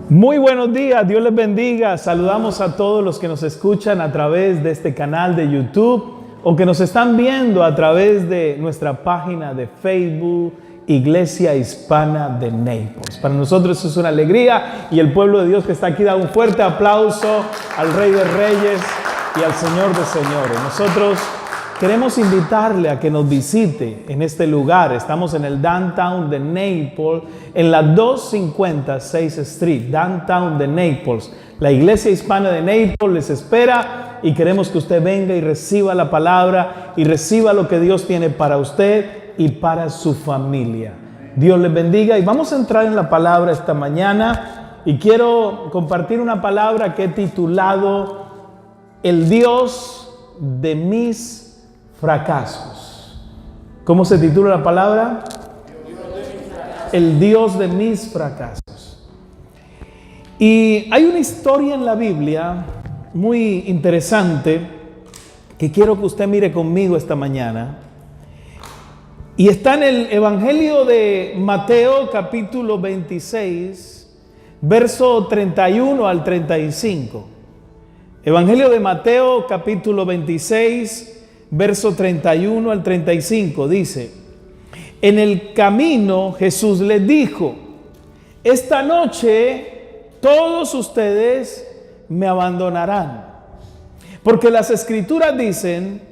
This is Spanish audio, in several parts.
Muy buenos días, Dios les bendiga. Saludamos a todos los que nos escuchan a través de este canal de YouTube o que nos están viendo a través de nuestra página de Facebook, Iglesia Hispana de Naples. Para nosotros es una alegría y el pueblo de Dios que está aquí da un fuerte aplauso al Rey de Reyes y al Señor de Señores. Nosotros queremos invitarle a que nos visite en este lugar. Estamos en el downtown de Naples, en la 250 6th Street, downtown de Naples. La Iglesia Hispana de Naples les espera y queremos que usted venga y reciba la palabra y reciba lo que Dios tiene para usted y para su familia. Dios les bendiga y vamos a entrar en la palabra esta mañana y quiero compartir una palabra que he titulado El Dios de mis fracasos. ¿Cómo se titula la palabra? El Dios de mis fracasos. Y hay una historia en la Biblia muy interesante que quiero que usted mire conmigo esta mañana. Y está en el Evangelio de Mateo, capítulo 26, verso 31 al 35. Evangelio de Mateo, capítulo 26, verso 31 al 35, dice: En el camino Jesús les dijo: esta noche todos ustedes me abandonarán, porque las Escrituras dicen: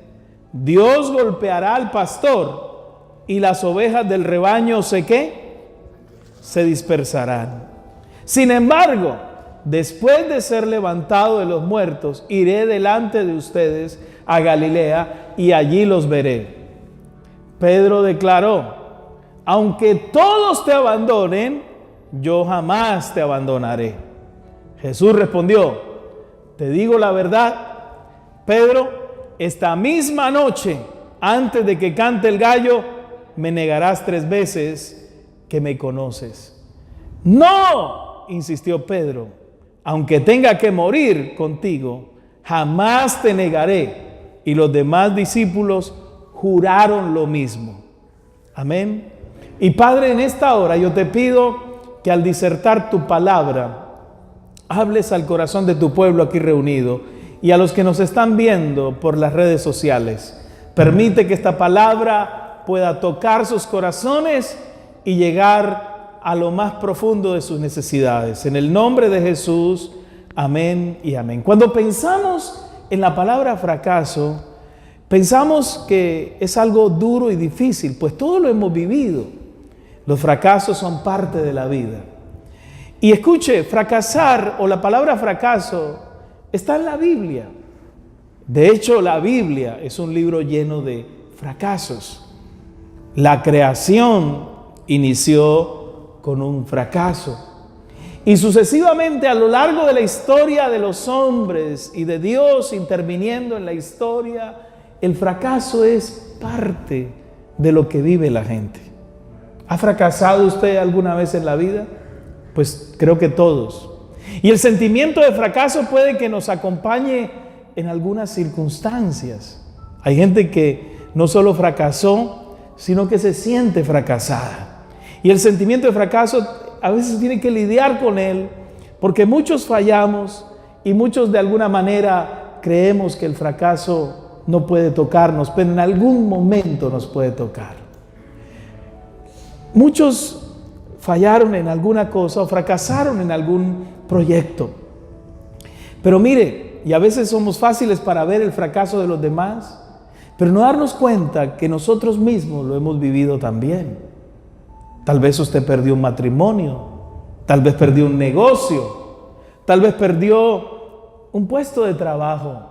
Dios golpeará al pastor y las ovejas del rebaño se dispersarán. Sin embargo, después de ser levantado de los muertos, iré delante de ustedes a Galilea y allí los veré. Pedro declaró: aunque todos te abandonen, yo jamás te abandonaré. Jesús respondió: te digo la verdad, Pedro, esta misma noche, antes de que cante el gallo, me negarás 3 veces que me conoces. No, insistió Pedro, aunque tenga que morir contigo, jamás te negaré. Y los demás discípulos juraron lo mismo. Amén. Y Padre, en esta hora yo te pido que al disertar tu palabra, hables al corazón de tu pueblo aquí reunido y a los que nos están viendo por las redes sociales. Permite que esta palabra pueda tocar sus corazones y llegar a lo más profundo de sus necesidades. En el nombre de Jesús, amén y amén. Cuando pensamos en la palabra fracaso, pensamos que es algo duro y difícil, pues todo lo hemos vivido. Los fracasos son parte de la vida. Y escuche, fracasar o la palabra fracaso está en la Biblia. De hecho, la Biblia es un libro lleno de fracasos. La creación inició con un fracaso. Y sucesivamente a lo largo de la historia de los hombres y de Dios interviniendo en la historia, el fracaso es parte de lo que vive la gente. ¿Ha fracasado usted alguna vez en la vida? Pues creo que todos. Y el sentimiento de fracaso puede que nos acompañe en algunas circunstancias. Hay gente que no solo fracasó, sino que se siente fracasada. Y el sentimiento de fracaso a veces tiene que lidiar con él, porque muchos fallamos y muchos de alguna manera creemos que el fracaso no puede tocarnos, pero en algún momento nos puede tocar. Muchos fallaron en alguna cosa o fracasaron en algún proyecto. Pero mire, y a veces somos fáciles para ver el fracaso de los demás, pero no darnos cuenta que nosotros mismos lo hemos vivido también. Tal vez usted perdió un matrimonio, tal vez perdió un negocio, tal vez perdió un puesto de trabajo,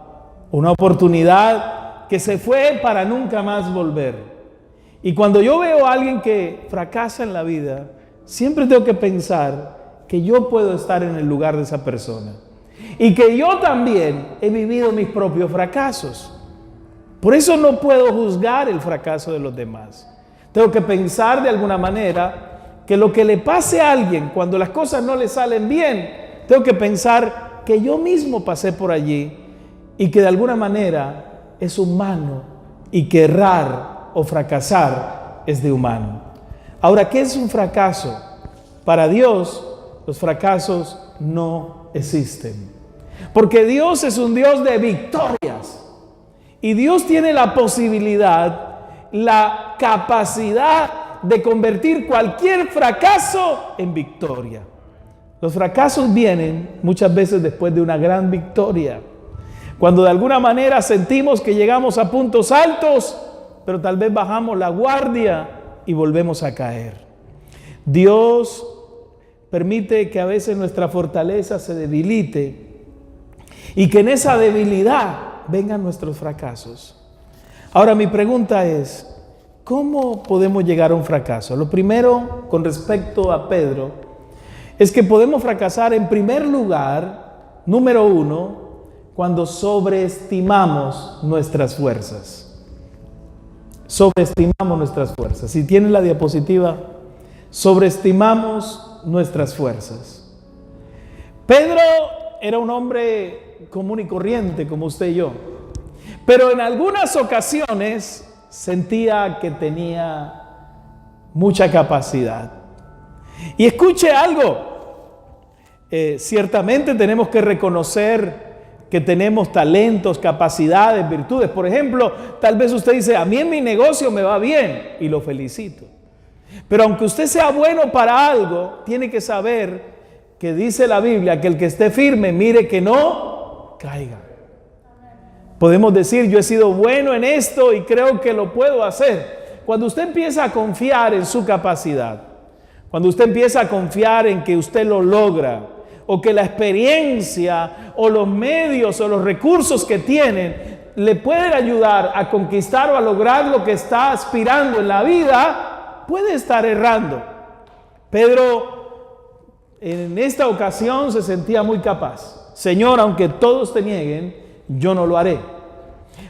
una oportunidad que se fue para nunca más volver. Y cuando yo veo a alguien que fracasa en la vida, siempre tengo que pensar que yo puedo estar en el lugar de esa persona y que yo también he vivido mis propios fracasos. Por eso no puedo juzgar el fracaso de los demás. Tengo que pensar de alguna manera que lo que le pase a alguien cuando las cosas no le salen bien, tengo que pensar que yo mismo pasé por allí y que de alguna manera es humano y que errar o fracasar es de humano. Ahora, ¿qué es un fracaso? Para Dios, los fracasos no existen. Porque Dios es un Dios de victorias. Y Dios tiene la posibilidad, la capacidad de convertir cualquier fracaso en victoria. Los fracasos vienen muchas veces después de una gran victoria. Cuando de alguna manera sentimos que llegamos a puntos altos, pero tal vez bajamos la guardia y volvemos a caer. Dios permite que a veces nuestra fortaleza se debilite y que en esa debilidad vengan nuestros fracasos. Ahora mi pregunta es, ¿cómo podemos llegar a un fracaso? Lo primero, con respecto a Pedro, es que podemos fracasar en primer lugar, número uno, cuando sobreestimamos nuestras fuerzas. Sobreestimamos nuestras fuerzas. Si tienen la diapositiva, sobreestimamos nuestras fuerzas. Pedro era un hombre común y corriente, como usted y yo. Pero en algunas ocasiones sentía que tenía mucha capacidad. Y escuche algo, ciertamente tenemos que reconocer que tenemos talentos, capacidades, virtudes. Por ejemplo, tal vez usted dice, a mí en mi negocio me va bien, y lo felicito. Pero aunque usted sea bueno para algo, tiene que saber que dice la Biblia que el que esté firme, mire que no caiga. Podemos decir, yo he sido bueno en esto y creo que lo puedo hacer. Cuando usted empieza a confiar en su capacidad, cuando usted empieza a confiar en que usted lo logra, o que la experiencia, o los medios, o los recursos que tienen, le pueden ayudar a conquistar o a lograr lo que está aspirando en la vida, puede estar errando. Pedro, en esta ocasión, se sentía muy capaz. Señor, aunque todos te nieguen, yo no lo haré.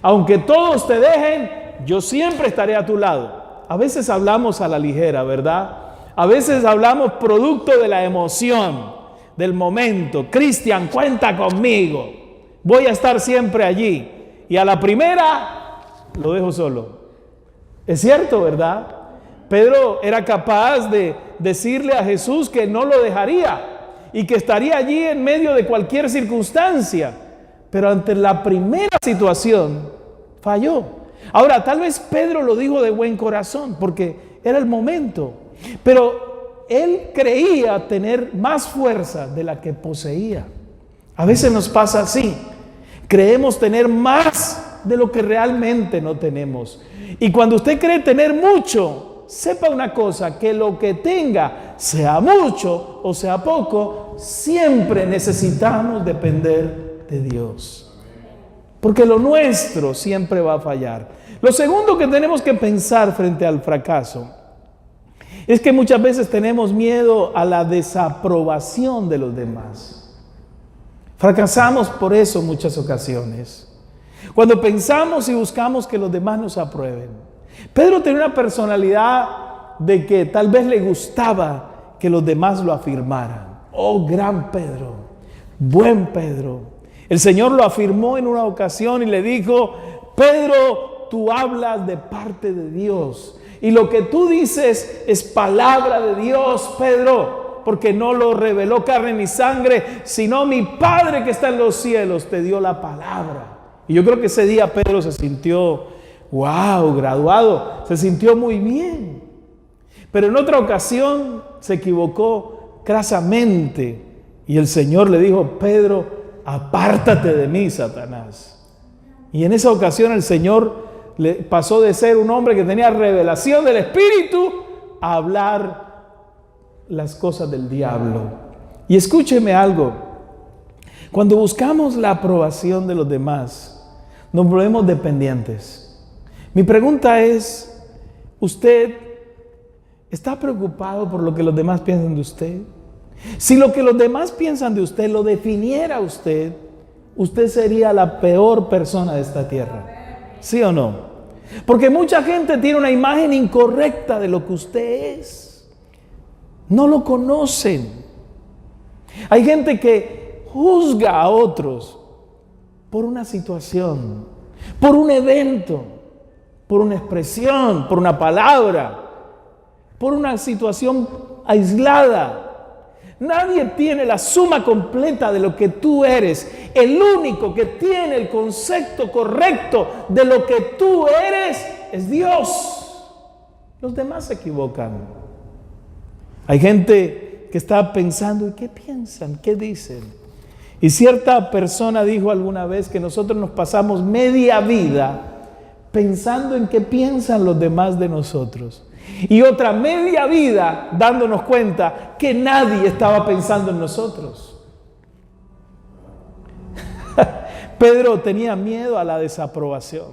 Aunque todos te dejen, yo siempre estaré a tu lado. A veces hablamos a la ligera, ¿verdad? A veces hablamos producto de la emoción, del momento. Cristian, cuenta conmigo. Voy a estar siempre allí. Y a la primera, lo dejo solo. Es cierto, ¿verdad? Pedro era capaz de decirle a Jesús que no lo dejaría y que estaría allí en medio de cualquier circunstancia. Pero ante la primera situación, falló. Ahora, tal vez Pedro lo dijo de buen corazón, porque era el momento. Pero él creía tener más fuerza de la que poseía. A veces nos pasa así. Creemos tener más de lo que realmente no tenemos. Y cuando usted cree tener mucho, sepa una cosa, que lo que tenga, sea mucho o sea poco, siempre necesitamos depender de Dios. Porque lo nuestro siempre va a fallar. Lo segundo que tenemos que pensar frente al fracaso es que muchas veces tenemos miedo a la desaprobación de los demás. Fracasamos por eso en muchas ocasiones. Cuando pensamos y buscamos que los demás nos aprueben. Pedro tenía una personalidad de que tal vez le gustaba que los demás lo afirmaran. Oh, gran Pedro, buen Pedro. El Señor lo afirmó en una ocasión y le dijo, Pedro, tú hablas de parte de Dios. Y lo que tú dices es palabra de Dios, Pedro, porque no lo reveló carne ni sangre, sino mi Padre que está en los cielos te dio la palabra. Y yo creo que ese día Pedro se sintió, wow, graduado, se sintió muy bien. Pero en otra ocasión se equivocó crasamente y el Señor le dijo, Pedro, apártate de mí, Satanás. Y en esa ocasión el Señor le pasó de ser un hombre que tenía revelación del Espíritu a hablar las cosas del diablo. Y escúcheme algo, cuando buscamos la aprobación de los demás, nos volvemos dependientes. Mi pregunta es, ¿usted está preocupado por lo que los demás piensan de usted? Si lo que los demás piensan de usted lo definiera usted, usted sería la peor persona de esta tierra. ¿Sí o no? Porque mucha gente tiene una imagen incorrecta de lo que usted es. No lo conocen. Hay gente que juzga a otros por una situación, por un evento, por una expresión, por una palabra, por una situación aislada. Nadie tiene la suma completa de lo que tú eres. El único que tiene el concepto correcto de lo que tú eres es Dios. Los demás se equivocan. Hay gente que está pensando, ¿y qué piensan? ¿Qué dicen? Y cierta persona dijo alguna vez que nosotros nos pasamos media vida pensando en qué piensan los demás de nosotros. Y otra media vida dándonos cuenta que nadie estaba pensando en nosotros. Pedro tenía miedo a la desaprobación.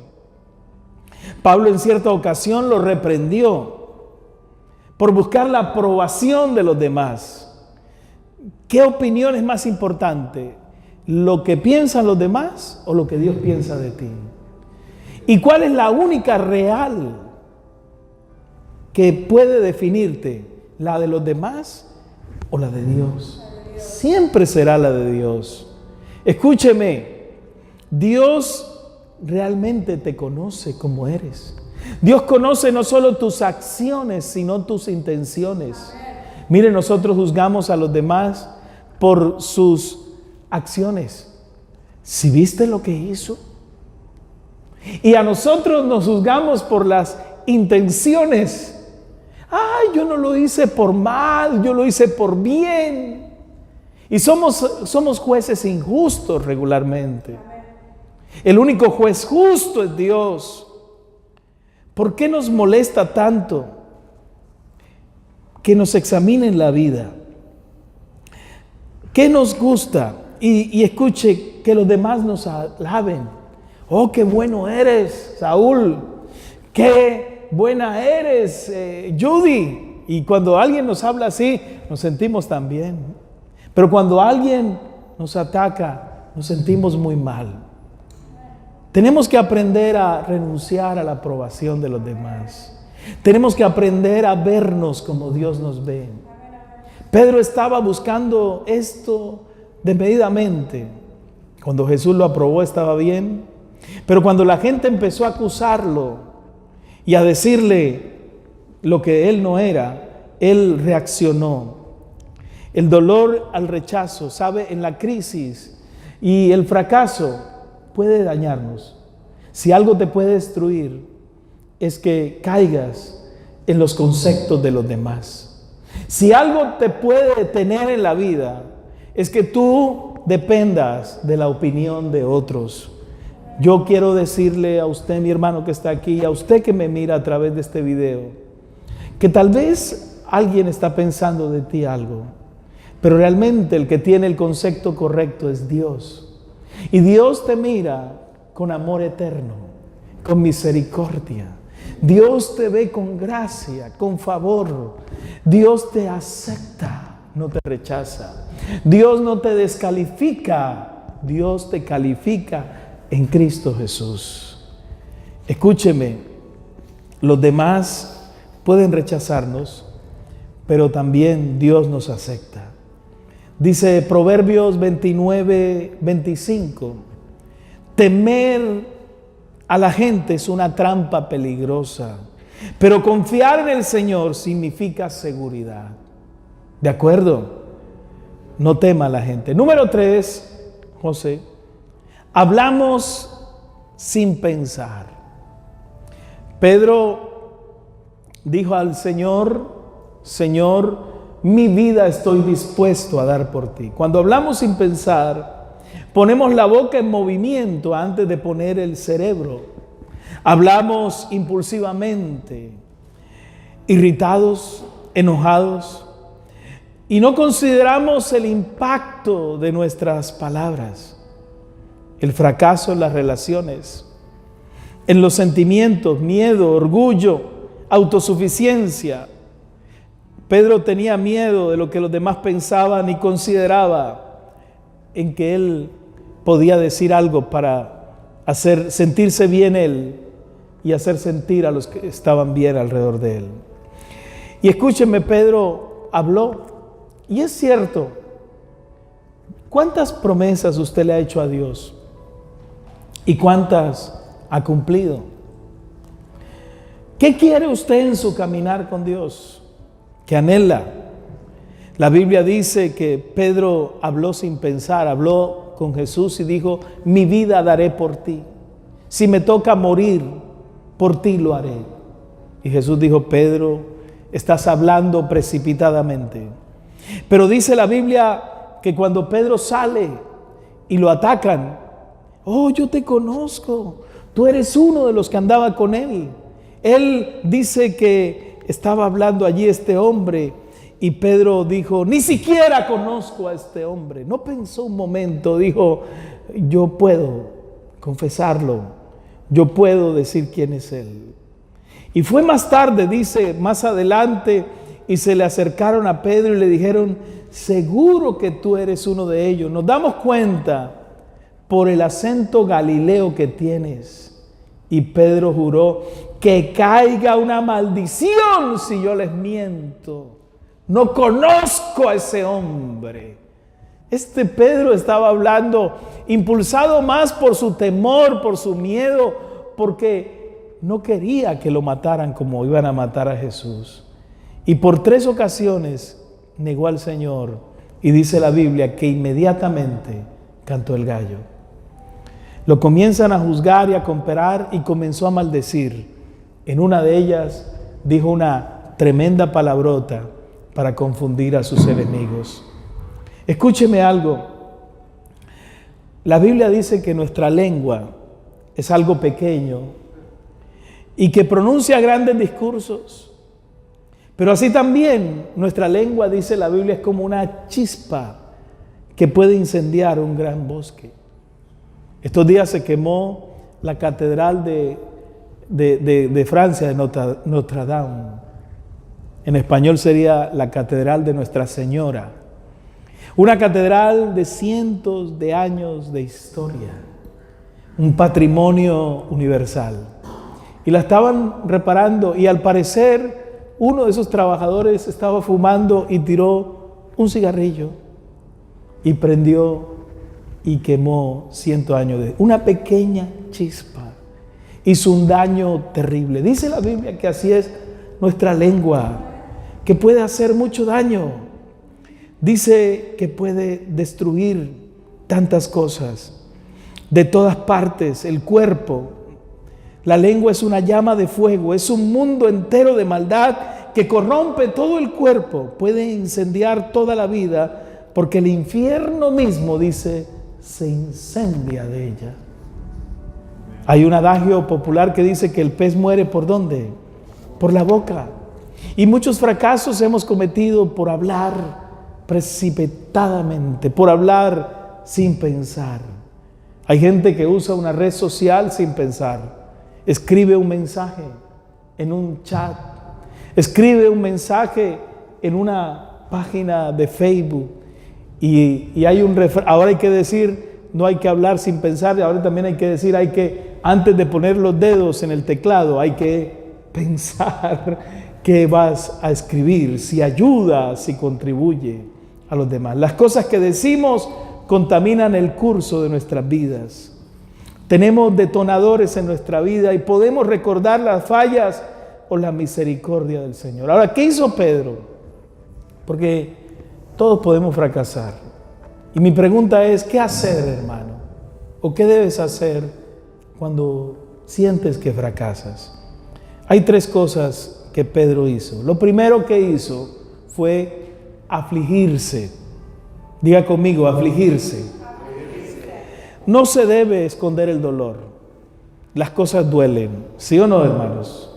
Pablo en cierta ocasión lo reprendió por buscar la aprobación de los demás. ¿Qué opinión es más importante? ¿Lo que piensan los demás o lo que Dios piensa de ti? ¿Y cuál es la única real que puede definirte? ¿La de los demás o la de Dios? Siempre será la de Dios. Escúcheme, Dios realmente te conoce como eres. Dios conoce no solo tus acciones, sino tus intenciones. Mire, nosotros juzgamos a los demás por sus acciones. ¿Sí viste lo que hizo? Y a nosotros nos juzgamos por las intenciones. Ay, yo no lo hice por mal, yo lo hice por bien. Y somos jueces injustos regularmente. El único juez justo es Dios. ¿Por qué nos molesta tanto que nos examinen la vida? ¿Qué nos gusta? Y escuche, que los demás nos alaben. Oh, qué bueno eres, Saúl. Qué buena eres, Judy. Y cuando alguien nos habla así, nos sentimos tan bien. Pero cuando alguien nos ataca, nos sentimos muy mal. Tenemos que aprender a renunciar a la aprobación de los demás. Tenemos que aprender a vernos como Dios nos ve. Pedro estaba buscando esto desmedidamente. Cuando Jesús lo aprobó estaba bien. Pero cuando la gente empezó a acusarlo y a decirle lo que él no era, él reaccionó. El dolor al rechazo, ¿sabe? En la crisis y el fracaso puede dañarnos. Si algo te puede destruir, es que caigas en los conceptos de los demás. Si algo te puede detener en la vida, es que tú dependas de la opinión de otros. Yo quiero decirle a usted, mi hermano que está aquí, a usted que me mira a través de este video, que tal vez alguien está pensando de ti algo, pero realmente el que tiene el concepto correcto es Dios. Y Dios te mira con amor eterno, con misericordia. Dios te ve con gracia, con favor. Dios te acepta, no te rechaza. Dios no te descalifica, Dios te califica en Cristo Jesús. Escúcheme, los demás pueden rechazarnos, pero también Dios nos acepta. Dice Proverbios 29:25, temer a la gente es una trampa peligrosa, pero confiar en el Señor significa seguridad. ¿De acuerdo? No tema a la gente. Número 3, José, hablamos sin pensar. Pedro dijo al Señor, Señor, mi vida estoy dispuesto a dar por ti. Cuando hablamos sin pensar, ponemos la boca en movimiento antes de poner el cerebro. Hablamos impulsivamente, irritados, enojados, y no consideramos el impacto de nuestras palabras, el fracaso en las relaciones, en los sentimientos, miedo, orgullo, autosuficiencia. Pedro tenía miedo de lo que los demás pensaban y consideraba en que él podía decir algo para hacer sentirse bien él y hacer sentir a los que estaban bien alrededor de él. Y escúchenme, Pedro habló, y es cierto. ¿Cuántas promesas usted le ha hecho a Dios? ¿Y cuántas ha cumplido? ¿Qué quiere usted en su caminar con Dios? ¿Qué anhela? La Biblia dice que Pedro habló sin pensar, habló con Jesús y dijo: mi vida daré por ti. Si me toca morir, por ti lo haré. Y Jesús dijo: Pedro, estás hablando precipitadamente. Pero dice la Biblia que cuando Pedro sale y lo atacan: oh, yo te conozco, tú eres uno de los que andaba con él. Él dice que estaba hablando allí este hombre y Pedro dijo: ni siquiera conozco a este hombre. No pensó un momento, dijo: yo puedo confesarlo, yo puedo decir quién es él. Y fue más tarde, dice, más adelante, y se le acercaron a Pedro y le dijeron: seguro que tú eres uno de ellos. Nos damos cuenta por el acento galileo que tienes. Y Pedro juró: que caiga una maldición si yo les miento. No conozco a ese hombre. Este Pedro estaba hablando impulsado más por su temor, por su miedo, porque no quería que lo mataran como iban a matar a Jesús. Y por 3 ocasiones negó al Señor. Y dice la Biblia que inmediatamente cantó el gallo. Lo comienzan a juzgar y a comparar y comenzó a maldecir. En una de ellas dijo una tremenda palabrota para confundir a sus enemigos. Escúcheme algo. La Biblia dice que nuestra lengua es algo pequeño y que pronuncia grandes discursos. Pero así también nuestra lengua, dice la Biblia, es como una chispa que puede incendiar un gran bosque. Estos días se quemó la catedral de Francia, de Notre Dame. En español sería la catedral de Nuestra Señora. Una catedral de cientos de años de historia. Un patrimonio universal. Y la estaban reparando y al parecer uno de esos trabajadores estaba fumando y tiró un cigarrillo y prendió y quemó 100 años de una pequeña chispa. Hizo un daño terrible. Dice la Biblia que así es nuestra lengua, que puede hacer mucho daño. Dice que puede destruir tantas cosas de todas partes, el cuerpo. La lengua es una llama de fuego, es un mundo entero de maldad que corrompe todo el cuerpo, puede incendiar toda la vida, porque el infierno mismo, dice, se incendia de ella. Hay un adagio popular que dice que el pez muere ¿por dónde? Por la boca. Y muchos fracasos hemos cometido por hablar precipitadamente, por hablar sin pensar. Hay gente que usa una red social sin pensar. Escribe un mensaje en un chat, escribe un mensaje en una página de Facebook y hay un ahora hay que decir, no hay que hablar sin pensar, ahora también hay que decir, antes de poner los dedos en el teclado, hay que pensar qué vas a escribir, si ayuda, si contribuye a los demás. Las cosas que decimos contaminan el curso de nuestras vidas. Tenemos detonadores en nuestra vida y podemos recordar las fallas o la misericordia del Señor. Ahora, ¿qué hizo Pedro? Porque todos podemos fracasar. Y mi pregunta es, ¿qué hacer, hermano? ¿O qué debes hacer cuando sientes que fracasas? Hay 3 cosas que Pedro hizo. Lo primero que hizo fue afligirse. Diga conmigo, afligirse. No se debe esconder el dolor. Las cosas duelen, ¿sí o no, hermanos?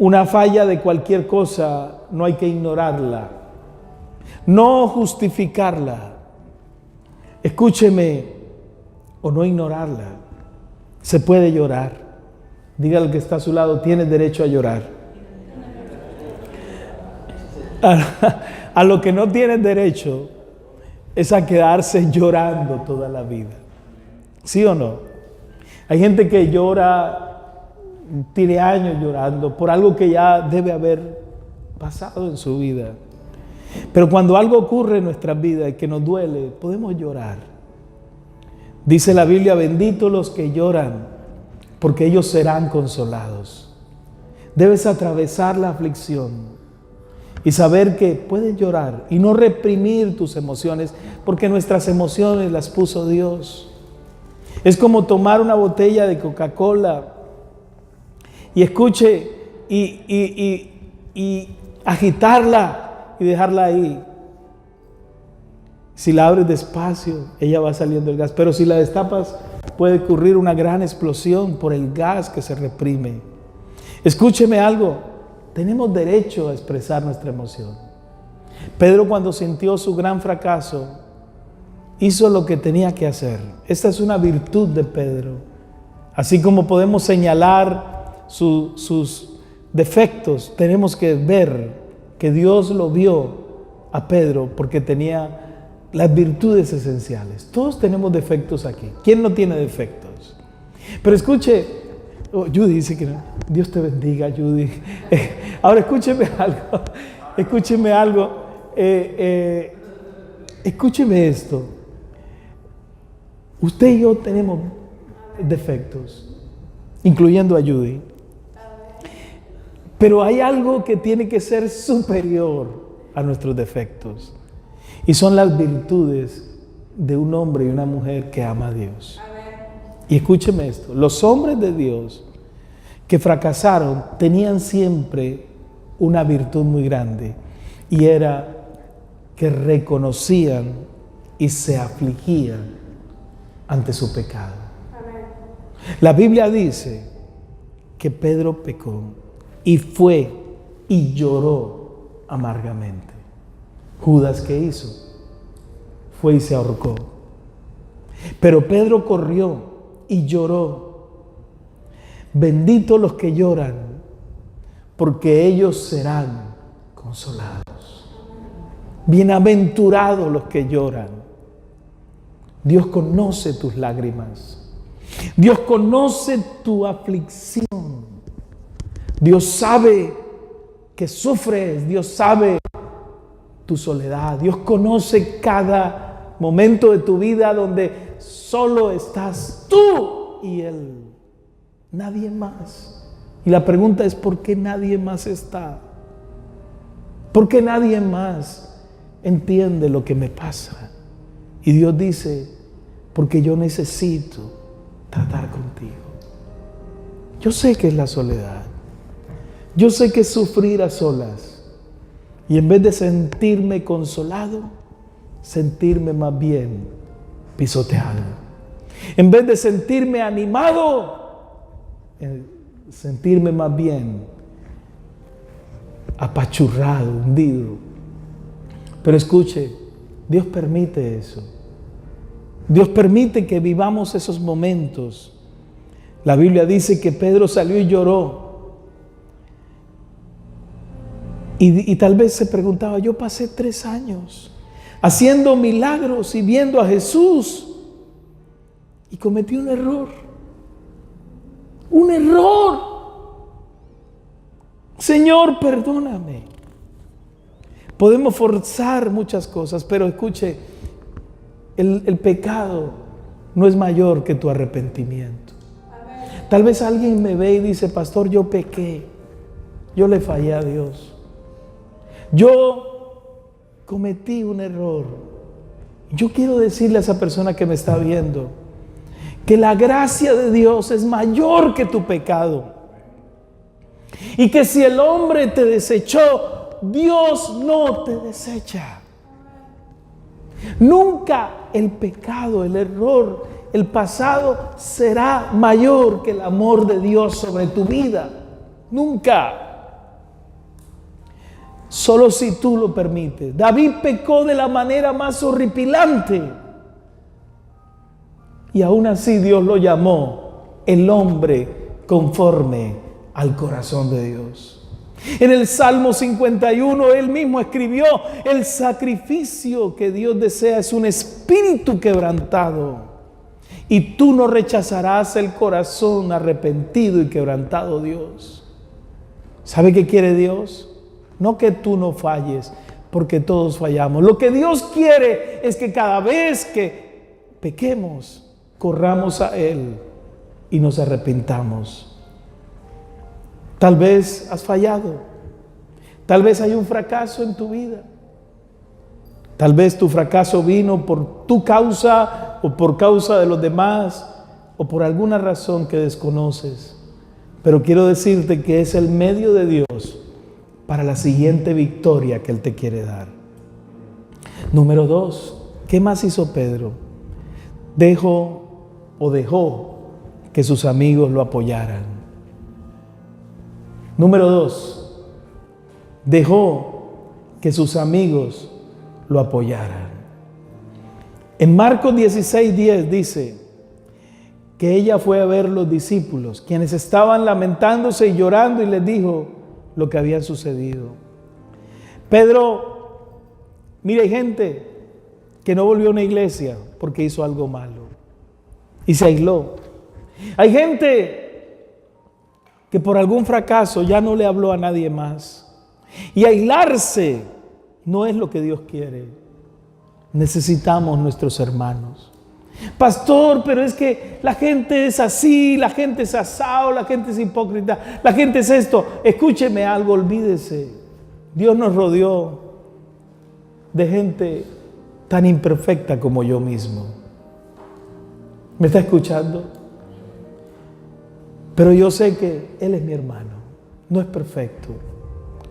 Una falla de cualquier cosa no hay que ignorarla, no justificarla. Escúcheme, o no ignorarla. Se puede llorar. Diga al que está a su lado, tienes derecho a llorar. A lo que no tienes derecho es a quedarse llorando toda la vida. ¿Sí o no? Hay gente que llora, tiene años llorando por algo que ya debe haber pasado en su vida. Pero cuando algo ocurre en nuestras vidas y que nos duele, podemos llorar. Dice la Biblia, benditos los que lloran, porque ellos serán consolados. Debes atravesar la aflicción Y saber que puedes llorar y no reprimir tus emociones, porque nuestras emociones las puso Dios. Es como tomar una botella de Coca-Cola y escuche y agitarla y dejarla ahí. Si la abres despacio, ella va saliendo el gas, pero si la destapas, puede ocurrir una gran explosión por el gas que se reprime. Escúcheme algo. Tenemos derecho a expresar nuestra emoción. Pedro, cuando sintió su gran fracaso, hizo lo que tenía que hacer. Esta es una virtud de Pedro. Así como podemos señalar sus defectos, tenemos que ver que Dios lo vio a Pedro porque tenía las virtudes esenciales. Todos tenemos defectos aquí. ¿Quién no tiene defectos? Pero escuche, Judy dice que no. Dios te bendiga, Judy. Ahora escúcheme algo. Escúcheme esto. Usted y yo tenemos defectos, incluyendo a Judy. Pero hay algo que tiene que ser superior a nuestros defectos. Y son las virtudes de un hombre y una mujer que ama a Dios. Y escúcheme esto, los hombres de Dios que fracasaron tenían siempre una virtud muy grande, y era que reconocían y se afligían ante su pecado. La Biblia dice que Pedro pecó y fue y lloró amargamente. Judas, ¿qué hizo? Fue y se ahorcó. Pero Pedro corrió y lloró. Benditos los que lloran, porque ellos serán consolados. Bienaventurados los que lloran. Dios conoce tus lágrimas. Dios conoce tu aflicción. Dios sabe que sufres. Dios sabe tu soledad. Dios conoce cada momento de tu vida donde solo estás tú y Él. Nadie más. Y la pregunta es, ¿por qué nadie más está? ¿Por qué nadie más entiende lo que me pasa? Y Dios dice, porque yo necesito tratar contigo. Yo sé que es la soledad. Yo sé que es sufrir a solas. Y en vez de sentirme consolado, sentirme más bien pisoteado. En vez de sentirme animado, sentirme más bien apachurrado, hundido. Pero escuche, Dios permite eso. Dios permite que vivamos esos momentos. La Biblia dice que Pedro salió y lloró. Y tal vez se preguntaba, yo pasé 3 años haciendo milagros y viendo a Jesús y cometí un error. Un error. Señor, perdóname. Podemos forzar muchas cosas, pero escuche, el pecado no es mayor que tu arrepentimiento. Tal vez alguien me ve y dice, pastor, yo pequé, yo le fallé a Dios. Yo cometí un error. Yo quiero decirle a esa persona que me está viendo que la gracia de Dios es mayor que tu pecado. Y que si el hombre te desechó, Dios no te desecha. Nunca el pecado, el error, el pasado será mayor que el amor de Dios sobre tu vida. Nunca. Solo si tú lo permites. David pecó de la manera más horripilante. Y aún así Dios lo llamó el hombre conforme al corazón de Dios. En el Salmo 51 él mismo escribió, el sacrificio que Dios desea es un espíritu quebrantado. Y tú no rechazarás el corazón arrepentido y quebrantado, Dios. ¿Sabe qué quiere Dios? No que tú no falles, porque todos fallamos. Lo que Dios quiere es que cada vez que pequemos, corramos a Él y nos arrepintamos. Tal vez has fallado. Tal vez hay un fracaso en tu vida. Tal vez tu fracaso vino por tu causa o por causa de los demás o por alguna razón que desconoces. Pero quiero decirte que es el medio de Dios para la siguiente victoria que Él te quiere dar. Número 2, ¿qué más hizo Pedro? Dejó que sus amigos lo apoyaran. Número 2, dejó que sus amigos lo apoyaran. En Marcos 16:10 dice que ella fue a ver los discípulos, quienes estaban lamentándose y llorando, y les dijo lo que había sucedido. Pedro, mire, hay gente que no volvió a una iglesia porque hizo algo malo y se aisló. Hay gente que por algún fracaso ya no le habló a nadie más. Y aislarse no es lo que Dios quiere. Necesitamos nuestros hermanos. Pastor, pero es que la gente es así, la gente es asado, la gente es hipócrita, la gente es esto. Escúcheme algo, olvídese. Dios nos rodeó de gente tan imperfecta como yo mismo. ¿Me está escuchando? Pero yo sé que Él es mi hermano. No es perfecto,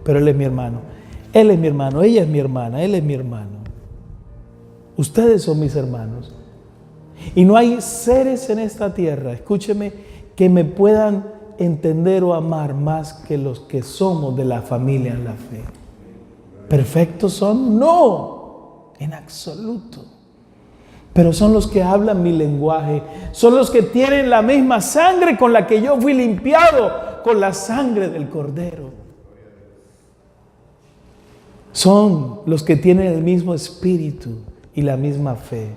pero Él es mi hermano. Él es mi hermano, ella es mi hermana, Él es mi hermano. Ustedes son mis hermanos. Y no hay seres en esta tierra, escúcheme, que me puedan entender o amar más que los que somos de la familia en la fe. ¿Perfectos son? No, en absoluto. Pero son los que hablan mi lenguaje, son los que tienen la misma sangre con la que yo fui limpiado, con la sangre del Cordero. Son los que tienen el mismo espíritu y la misma fe.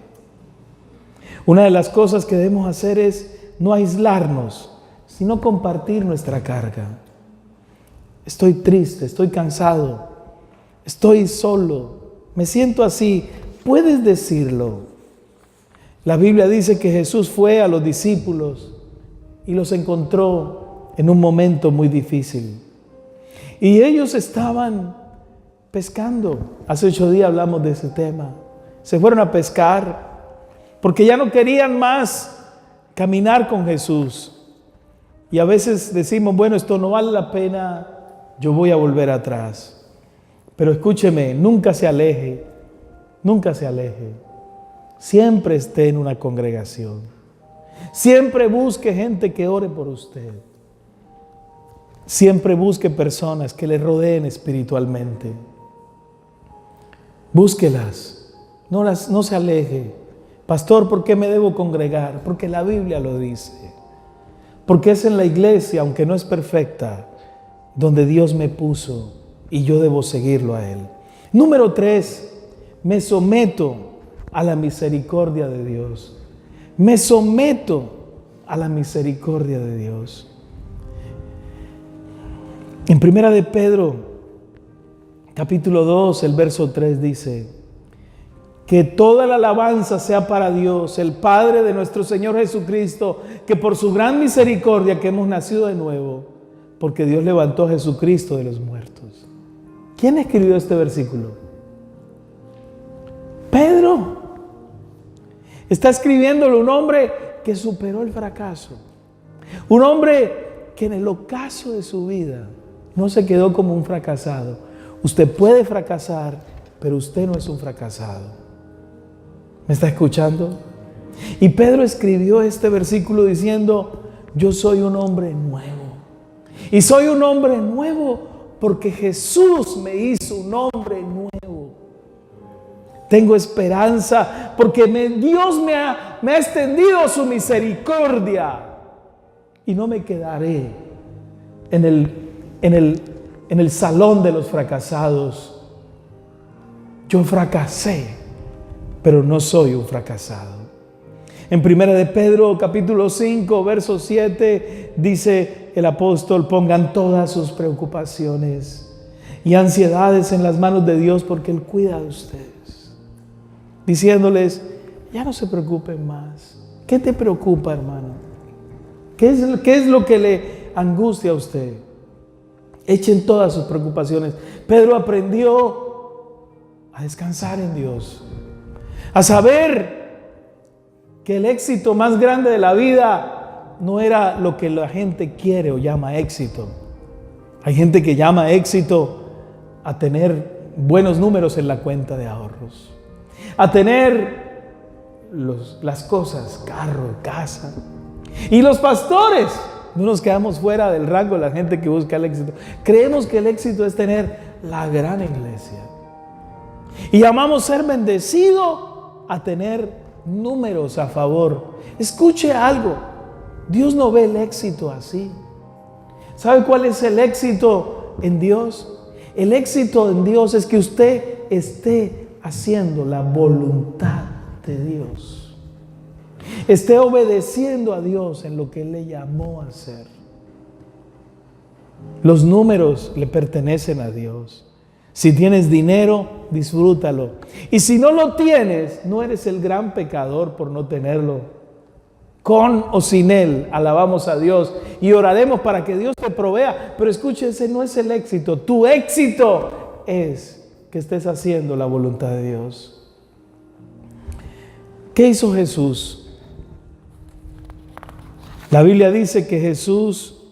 Una de las cosas que debemos hacer es no aislarnos, sino compartir nuestra carga. Estoy triste, estoy cansado, estoy solo, me siento así. Puedes decirlo. La Biblia dice que Jesús fue a los discípulos y los encontró en un momento muy difícil. Y ellos estaban pescando. Hace 8 días hablamos de ese tema. Se fueron a pescar porque ya no querían más caminar con Jesús. Y a veces decimos, bueno, esto no vale la pena, yo voy a volver atrás. Pero escúcheme, nunca se aleje, nunca se aleje. Siempre esté en una congregación. Siempre busque gente que ore por usted. Siempre busque personas que le rodeen espiritualmente. Búsquelas, no se aleje. Pastor, ¿por qué me debo congregar? Porque la Biblia lo dice. Porque es en la iglesia, aunque no es perfecta, donde Dios me puso y yo debo seguirlo a Él. Número 3, me someto a la misericordia de Dios. Me someto a la misericordia de Dios. En Primera de Pedro, capítulo 2, el verso 3 dice: que toda la alabanza sea para Dios, el Padre de nuestro Señor Jesucristo, que por su gran misericordia que hemos nacido de nuevo, porque Dios levantó a Jesucristo de los muertos. ¿Quién escribió este versículo? Pedro. Está escribiéndolo un hombre que superó el fracaso. Un hombre que en el ocaso de su vida no se quedó como un fracasado. Usted puede fracasar, pero usted no es un fracasado. ¿Me está escuchando? Y Pedro escribió este versículo diciendo: yo soy un hombre nuevo. Y soy un hombre nuevo porque Jesús me hizo un hombre nuevo. Tengo esperanza porque Dios me ha extendido su misericordia. Y no me quedaré en el salón de los fracasados. Yo fracasé, pero no soy un fracasado. En Primera de Pedro, capítulo 5, verso 7, dice el apóstol: pongan todas sus preocupaciones y ansiedades en las manos de Dios, porque Él cuida de ustedes. Diciéndoles, ya no se preocupen más. ¿Qué te preocupa, hermano? ¿Qué es lo que le angustia a usted? Echen todas sus preocupaciones. Pedro aprendió a descansar en Dios, a saber que el éxito más grande de la vida no era lo que la gente quiere o llama éxito. Hay gente que llama éxito a tener buenos números en la cuenta de ahorros, a tener las cosas, carro, casa. Y los pastores no nos quedamos fuera del rango de la gente que busca el éxito. Creemos que el éxito es tener la gran iglesia. Y llamamos ser bendecido a tener números a favor. Escuche algo. Dios no ve el éxito así. ¿Sabe cuál es el éxito en Dios? El éxito en Dios es que usted esté haciendo la voluntad de Dios. Esté obedeciendo a Dios en lo que Él le llamó a hacer. Los números le pertenecen a Dios. Si tienes dinero, disfrútalo. Y si no lo tienes, no eres el gran pecador por no tenerlo. Con o sin Él, alabamos a Dios y oraremos para que Dios te provea. Pero escuche, ese no es el éxito. Tu éxito es que estés haciendo la voluntad de Dios. ¿Qué hizo Jesús? La Biblia dice que Jesús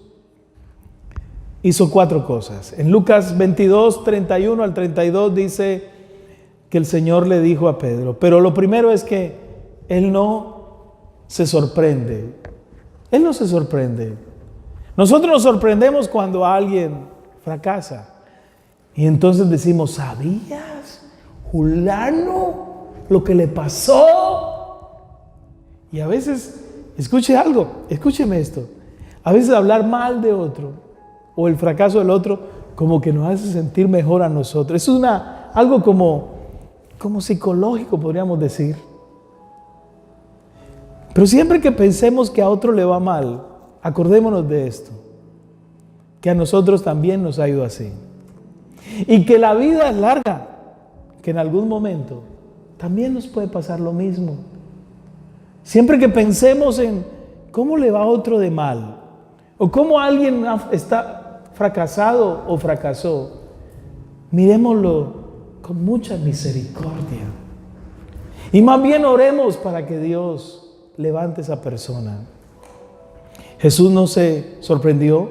hizo 4 cosas. En Lucas 22, 31 al 32 dice que el Señor le dijo a Pedro, pero lo primero es que Él no se sorprende. Él no se sorprende. Nosotros nos sorprendemos cuando alguien fracasa. Y entonces decimos, ¿sabías, Julano, lo que le pasó? Y a veces, escúcheme esto. A veces hablar mal de otro o el fracaso del otro como que nos hace sentir mejor a nosotros. Es algo como psicológico, podríamos decir. Pero siempre que pensemos que a otro le va mal, acordémonos de esto, que a nosotros también nos ha ido así. Y que la vida es larga, que en algún momento también nos puede pasar lo mismo. Siempre que pensemos en cómo le va a otro de mal, o cómo alguien está fracasado o fracasó, miremoslo con mucha misericordia. Y más bien oremos para que Dios levante esa persona. Jesús no se sorprendió.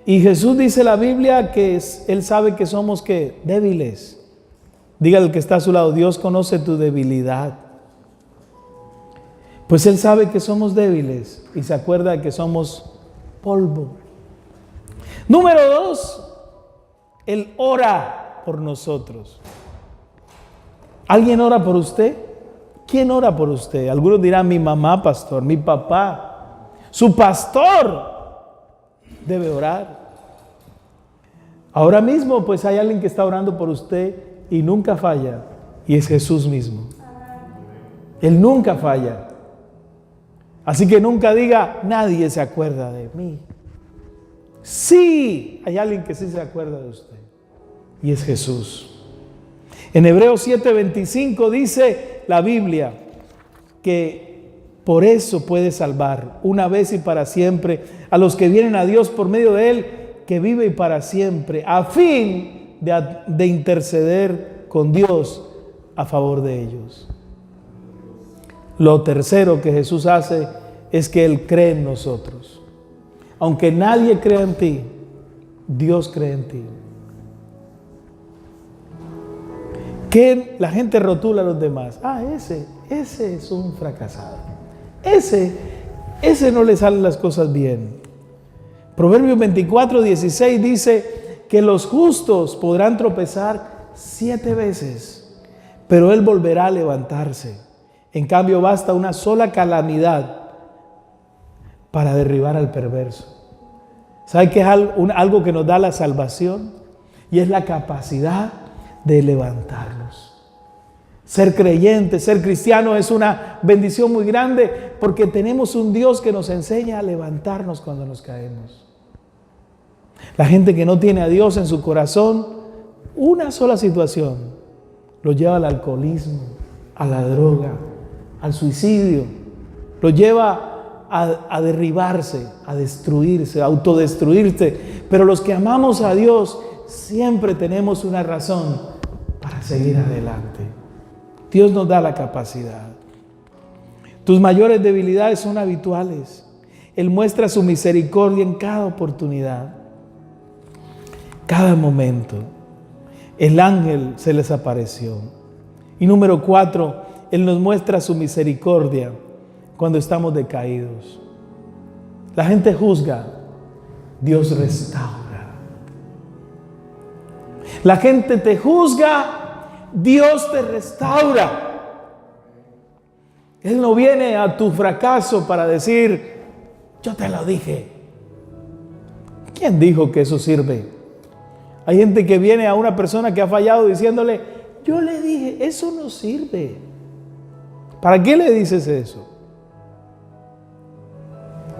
Y Jesús dice la Biblia que Él sabe que somos ¿qué? Débiles. Dígale al que está a su lado, Dios conoce tu debilidad. Pues Él sabe que somos débiles y se acuerda de que somos polvo. Número 2, Él ora por nosotros. ¿Alguien ora por usted? ¿Quién ora por usted? Algunos dirán, mi mamá, pastor, mi papá. Su pastor debe orar. Ahora mismo, pues hay alguien que está orando por usted y nunca falla, y es Jesús mismo. Él nunca falla. Así que nunca diga, nadie se acuerda de mí. Sí, hay alguien que sí se acuerda de usted, y es Jesús. En Hebreos 7:25 dice la Biblia que por eso puede salvar una vez y para siempre a los que vienen a Dios por medio de Él, que vive y para siempre, a fin de interceder con Dios a favor de ellos. Lo tercero que Jesús hace es que Él cree en nosotros. Aunque nadie crea en ti, Dios cree en ti. Que la gente rotula a los demás. Ese es un fracasado. Ese no le salen las cosas bien. Proverbios 24:16 dice que los justos podrán tropezar 7 veces, pero Él volverá a levantarse. En cambio, basta una sola calamidad para derribar al perverso. ¿Sabe qué es algo que nos da la salvación? Y es la capacidad de levantarnos. Ser creyente, ser cristiano es una bendición muy grande porque tenemos un Dios que nos enseña a levantarnos cuando nos caemos. La gente que no tiene a Dios en su corazón, una sola situación lo lleva al alcoholismo, a la droga, al suicidio, lo lleva a derribarse, a destruirse, a autodestruirse. Pero los que amamos a Dios siempre tenemos una razón para seguir adelante. Dios nos da la capacidad. Tus mayores debilidades son habituales. Él muestra su misericordia en cada oportunidad, cada momento. El ángel se les apareció. Y número 4, Él nos muestra su misericordia cuando estamos decaídos. La gente juzga, Dios restaura. La gente te juzga, Dios te restaura. Él no viene a tu fracaso para decir, yo te lo dije. ¿Quién dijo que eso sirve? Hay gente que viene a una persona que ha fallado diciéndole, yo le dije, eso no sirve. ¿Para qué le dices eso?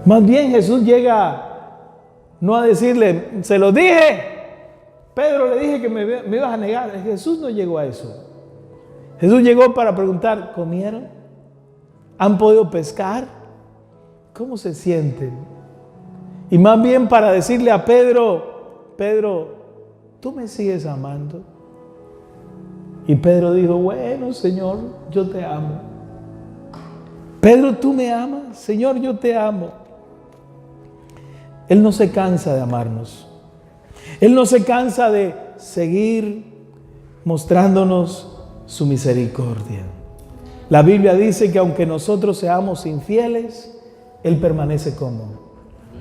Más bien Jesús llega no a decirle, se lo dije. Pedro le dije que me ibas a negar. Jesús no llegó a eso. Jesús llegó para preguntar, ¿comieron? ¿Han podido pescar? ¿Cómo se sienten? Y más bien para decirle a Pedro, Pedro, ¿tú me sigues amando? Y Pedro dijo, bueno, Señor, yo te amo. Pedro, ¿tú me amas? Señor, yo te amo. Él no se cansa de amarnos. Él no se cansa de seguir mostrándonos su misericordia. La Biblia dice que aunque nosotros seamos infieles, Él permanece como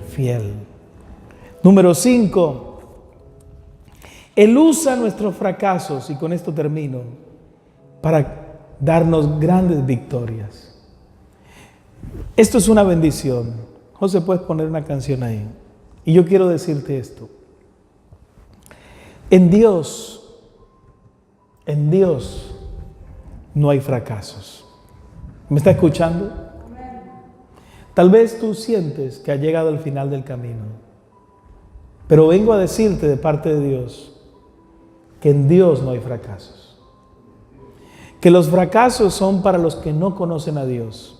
fiel. Número 5, Él usa nuestros fracasos, y con esto termino, para darnos grandes victorias. Esto es una bendición. José, puedes poner una canción ahí. Y yo quiero decirte esto. En Dios no hay fracasos. ¿Me está escuchando? Tal vez tú sientes que has llegado al final del camino, pero vengo a decirte de parte de Dios que en Dios no hay fracasos. Que los fracasos son para los que no conocen a Dios.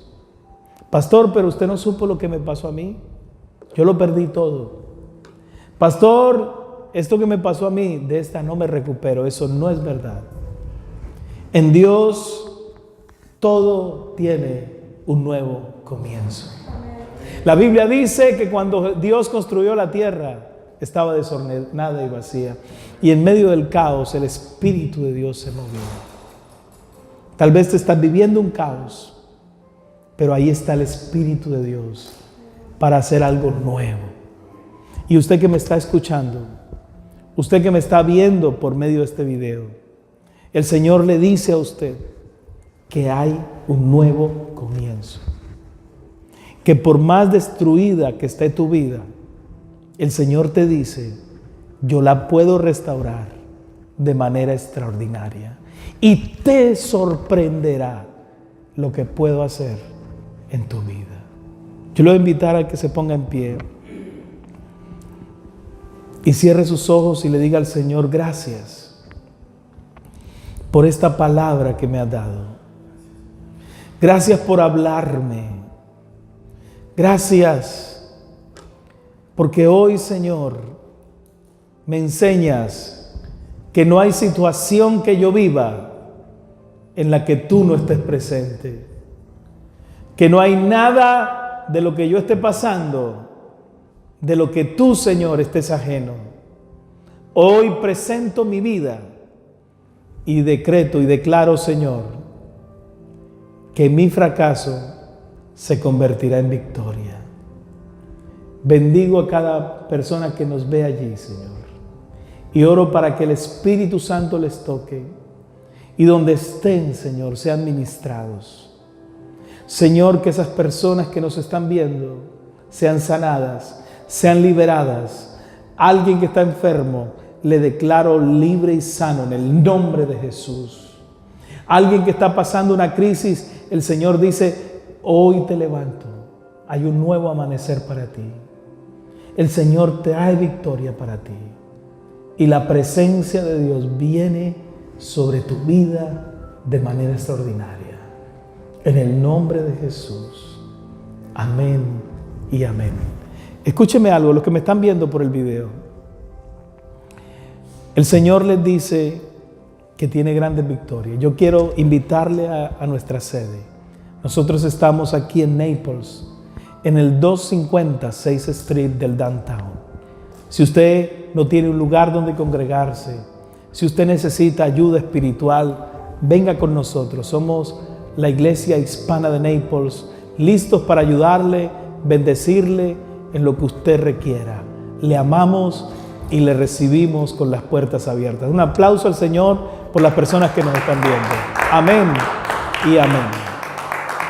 Pastor, pero usted no supo lo que me pasó a mí. Yo lo perdí todo. Pastor, esto que me pasó a mí, de esta no me recupero. Eso no es verdad. En Dios todo tiene un nuevo comienzo. La Biblia dice que cuando Dios construyó la tierra, estaba desordenada y vacía. Y en medio del caos, el Espíritu de Dios se movió. Tal vez te estás viviendo un caos, pero ahí está el Espíritu de Dios para hacer algo nuevo. Y usted que me está escuchando, usted que me está viendo por medio de este video, el Señor le dice a usted que hay un nuevo comienzo. Que por más destruida que esté tu vida, el Señor te dice, yo la puedo restaurar de manera extraordinaria. Y te sorprenderá lo que puedo hacer en tu vida. Yo le voy a invitar a que se ponga en pie y cierre sus ojos y le diga al Señor, gracias por esta palabra que me has dado. Gracias por hablarme. Gracias porque hoy, Señor, me enseñas que no hay situación que yo viva en la que tú no estés presente. Que no hay nada de lo que yo esté pasando, de lo que tú, Señor, estés ajeno. Hoy presento mi vida y decreto y declaro, Señor, que mi fracaso se convertirá en victoria. Bendigo a cada persona que nos ve allí, Señor. Y oro para que el Espíritu Santo les toque. Y donde estén, Señor, sean ministrados. Señor, que esas personas que nos están viendo sean sanadas, sean liberadas. Alguien que está enfermo, le declaro libre y sano en el nombre de Jesús. Alguien que está pasando una crisis, el Señor dice, hoy te levanto. Hay un nuevo amanecer para ti. El Señor trae victoria para ti. Y la presencia de Dios viene sobre tu vida de manera extraordinaria. En el nombre de Jesús. Amén y amén. Escúcheme algo, los que me están viendo por el video. El Señor les dice que tiene grandes victorias. Yo quiero invitarle a nuestra sede. Nosotros estamos aquí en Naples, en el 250 6th Street del Downtown. Si usted no tiene un lugar donde congregarse, si usted necesita ayuda espiritual, venga con nosotros. Somos la Iglesia Hispana de Naples, listos para ayudarle, bendecirle en lo que usted requiera. Le amamos y le recibimos con las puertas abiertas. Un aplauso al Señor por las personas que nos están viendo. Amén y amén.